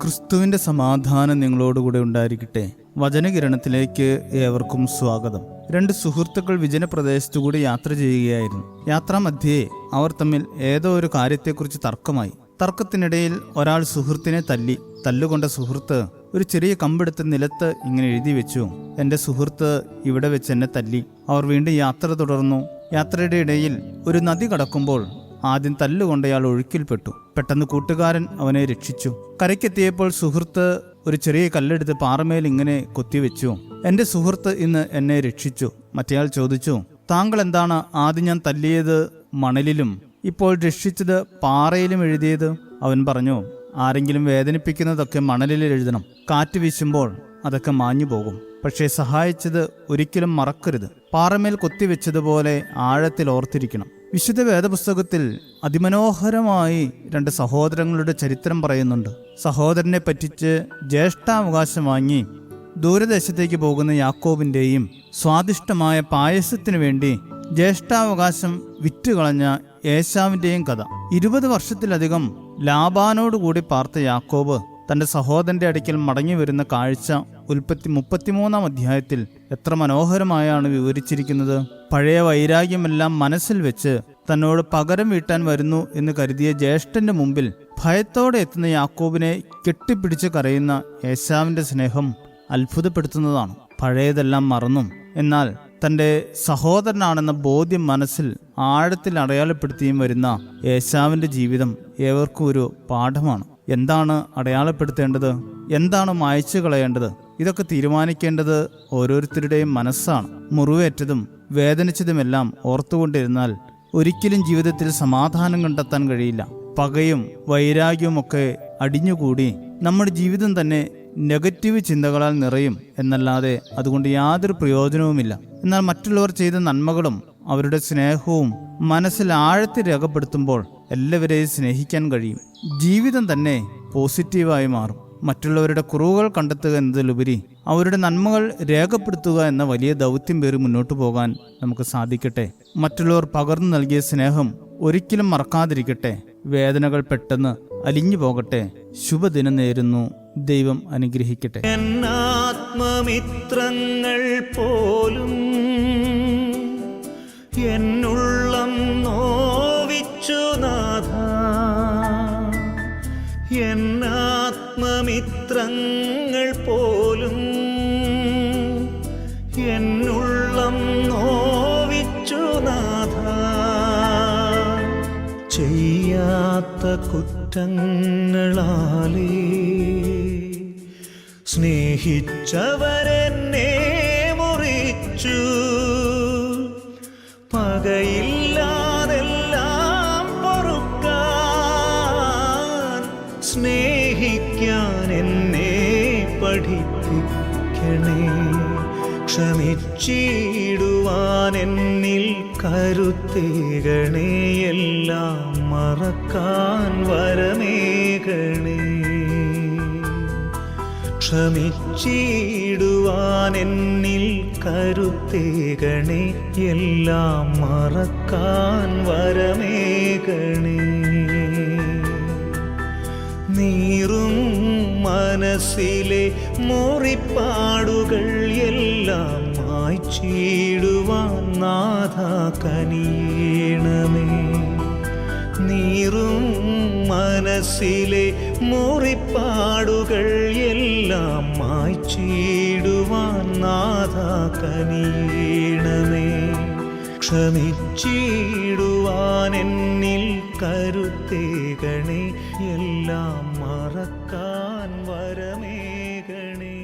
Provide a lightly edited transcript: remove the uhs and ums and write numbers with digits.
ക്രിസ്തുവിന്റെ സമാധാനം നിങ്ങളോടുകൂടെ ഉണ്ടായിരിക്കട്ടെ. വചനകിരണത്തിലേക്ക് ഏവർക്കും സ്വാഗതം. രണ്ട് സുഹൃത്തുക്കൾ വിജനപ്രദേശത്തുകൂടി യാത്ര ചെയ്യുകയായിരുന്നു. യാത്രാമധ്യേ അവർ തമ്മിൽ ഏതോ ഒരു കാര്യത്തെക്കുറിച്ച് തർക്കമായി. തർക്കത്തിനിടയിൽ ഒരാൾ സുഹൃത്തിനെ തല്ലി. തല്ലുകൊണ്ട സുഹൃത്ത് ഒരു ചെറിയ കമ്പെടുത്ത് നിലത്ത് ഇങ്ങനെ എഴുതി വെച്ചു: എന്റെ സുഹൃത്ത് ഇവിടെ വെച്ച് എന്നെ തല്ലി. അവർ വീണ്ടും യാത്ര തുടർന്നു. യാത്രയുടെ ഇടയിൽ ഒരു നദി കടക്കുമ്പോൾ ആദ്യം തല്ലുകൊണ്ടയാൾ ഒഴുക്കിൽപ്പെട്ടു. പെട്ടെന്ന് കൂട്ടുകാരൻ അവനെ രക്ഷിച്ചു. കരയ്ക്കെത്തിയപ്പോൾ സുഹൃത്ത് ഒരു ചെറിയ കല്ലെടുത്ത് പാറമേൽ ഇങ്ങനെ കൊത്തിവെച്ചു: എന്റെ സുഹൃത്ത് ഇന്ന് എന്നെ രക്ഷിച്ചു. മറ്റേയാൾ ചോദിച്ചു: താങ്കൾ എന്താണ് ആദ്യം ഞാൻ തല്ലിയത് മണലിലും ഇപ്പോൾ രക്ഷിച്ചത് പാറയിലും എഴുതിയത്? അവൻ പറഞ്ഞു: ആരെങ്കിലും വേദനിപ്പിക്കുന്നതൊക്കെ മണലിൽ എഴുതണം. കാറ്റ് വീശുമ്പോൾ അതൊക്കെ മാഞ്ഞു പോകും. പക്ഷേ സഹായിച്ചത് ഒരിക്കലും മറക്കരുത്. പാറമേൽ കൊത്തിവെച്ചതുപോലെ ആഴത്തിൽ ഓർത്തിരിക്കണം. വിശുദ്ധ വേദപുസ്തകത്തിൽ അതിമനോഹരമായി രണ്ട് സഹോദരങ്ങളുടെ ചരിത്രം പറയുന്നുണ്ട്. സഹോദരനെ പറ്റിച്ച് ജ്യേഷ്ഠാവകാശം വാങ്ങി ദൂരദേശത്തേക്ക് പോകുന്ന യാക്കോബിന്റെയും സ്വാദിഷ്ടമായ പായസത്തിനു വേണ്ടി ജ്യേഷ്ഠാവകാശം വിറ്റുകളഞ്ഞ ഏശാവിന്റെയും കഥ. 20 വർഷത്തിലധികം ലാബാനോടുകൂടി പാർത്ത യാക്കോബ് തന്റെ സഹോദരന്റെ അടുക്കൽ മടങ്ങി വരുന്ന കാഴ്ച ഉൽപ്പത്തി 33-ാം അധ്യായത്തിൽ എത്ര മനോഹരമായാണ് വിവരിച്ചിരിക്കുന്നത്. പഴയ വൈരാഗ്യമെല്ലാം മനസ്സിൽ വെച്ച് തന്നോട് പകരം വീട്ടാൻ വരുന്നു എന്ന് കരുതിയ ജ്യേഷ്ഠന്റെ മുമ്പിൽ ഭയത്തോടെ എത്തുന്ന യാക്കോബിനെ കെട്ടിപ്പിടിച്ച് കരയുന്ന ഏശാവിന്റെ സ്നേഹം അത്ഭുതപ്പെടുത്തുന്നതാണ്. പഴയതെല്ലാം മറന്നും എന്നാൽ തന്റെ സഹോദരനാണെന്ന ബോധ്യം മനസ്സിൽ ആഴത്തിൽ അടയാളപ്പെടുത്തിയും വരുന്ന ഏശാവിന്റെ ജീവിതം ഏവർക്കും ഒരു പാഠമാണ്. എന്താണ് അടയാളപ്പെടുത്തേണ്ടത്, എന്താണ് മായ്ച്ചു കളയേണ്ടത്, ഇതൊക്കെ തീരുമാനിക്കേണ്ടത് ഓരോരുത്തരുടെയും മനസ്സാണ്. മുറിവേറ്റതും വേദനിച്ചതുമെല്ലാം ഓർത്തുകൊണ്ടിരുന്നാൽ ഒരിക്കലും ജീവിതത്തിൽ സമാധാനം കണ്ടെത്താൻ കഴിയില്ല. പകയും വൈരാഗ്യവും ഒക്കെ അടിഞ്ഞുകൂടി നമ്മുടെ ജീവിതം തന്നെ നെഗറ്റീവ് ചിന്തകളാൽ നിറയും എന്നല്ലാതെ അതുകൊണ്ട് യാതൊരു പ്രയോജനവുമില്ല. എന്നാൽ മറ്റുള്ളവർ ചെയ്ത നന്മകളും അവരുടെ സ്നേഹവും മനസ്സിൽ ആഴത്തിൽ രേഖപ്പെടുത്തുമ്പോൾ എല്ലാവരെയും സ്നേഹിക്കാൻ കഴിയും. ജീവിതം തന്നെ പോസിറ്റീവായി മാറും. മറ്റുള്ളവരുടെ കുറവുകൾ കണ്ടെത്തുക എന്നതിലുപരി അവരുടെ നന്മകൾ രേഖപ്പെടുത്തുക എന്ന വലിയ ദൗത്യം പേറി മുന്നോട്ട് പോകാൻ നമുക്ക് സാധിക്കട്ടെ. മറ്റുള്ളവർ പകർന്നു നൽകിയ സ്നേഹം ഒരിക്കലും മറക്കാതിരിക്കട്ടെ. വേദനകൾ പെട്ടെന്ന് അലിഞ്ഞു പോകട്ടെ. ശുഭദിനം നേരുന്നു. ദൈവം അനുഗ്രഹിക്കട്ടെ. ആത്മമിത്രങ്ങൾ പോലും എന്നുള്ളം നോവിച്ചു നാഥ, എന്നാത്മമിത്രങ്ങൾ പോലും എന്നുള്ളം നോവിച്ചു നാഥ, ചെയ്യാത്ത കുറ്റങ്ങളാലേ സ്നേഹിച്ചവരെന്നെ മുറിച്ചു, പകയില്ലാതെല്ലാം പൊറുക്കാൻ സ്നേഹിക്കാൻ എന്നെ പഠിപ്പിക്കണേ. ക്ഷമിച്ചിടുവാൻ എന്നിൽ കരുത്തേകണേ, എല്ലാം മറക്കാൻ വരമേകണേ. ക്ഷമിച്ചിടുവാൻ എന്നിൽ കരുത്തേകണേ, എല്ലാം മറക്കാൻ വരമേകണേ. നീറും മനസ്സിലെ മുറിപ്പാടുകൾ എല്ലാം മായ്ച്ചിടുവാൻ നാഥ കനിയണമേ. നീറും മനസ്സിലെ മുറിപ്പാടുകൾ എല്ലാം മായ്ച്ചിടുവാൻ നാഥ കനിയണമേ. ക്ഷമിച്ചിടുവാൻ എന്നിൽ കരുത്തേകണേ, എല്ലാം മറക്കാൻ വരമേകണേ.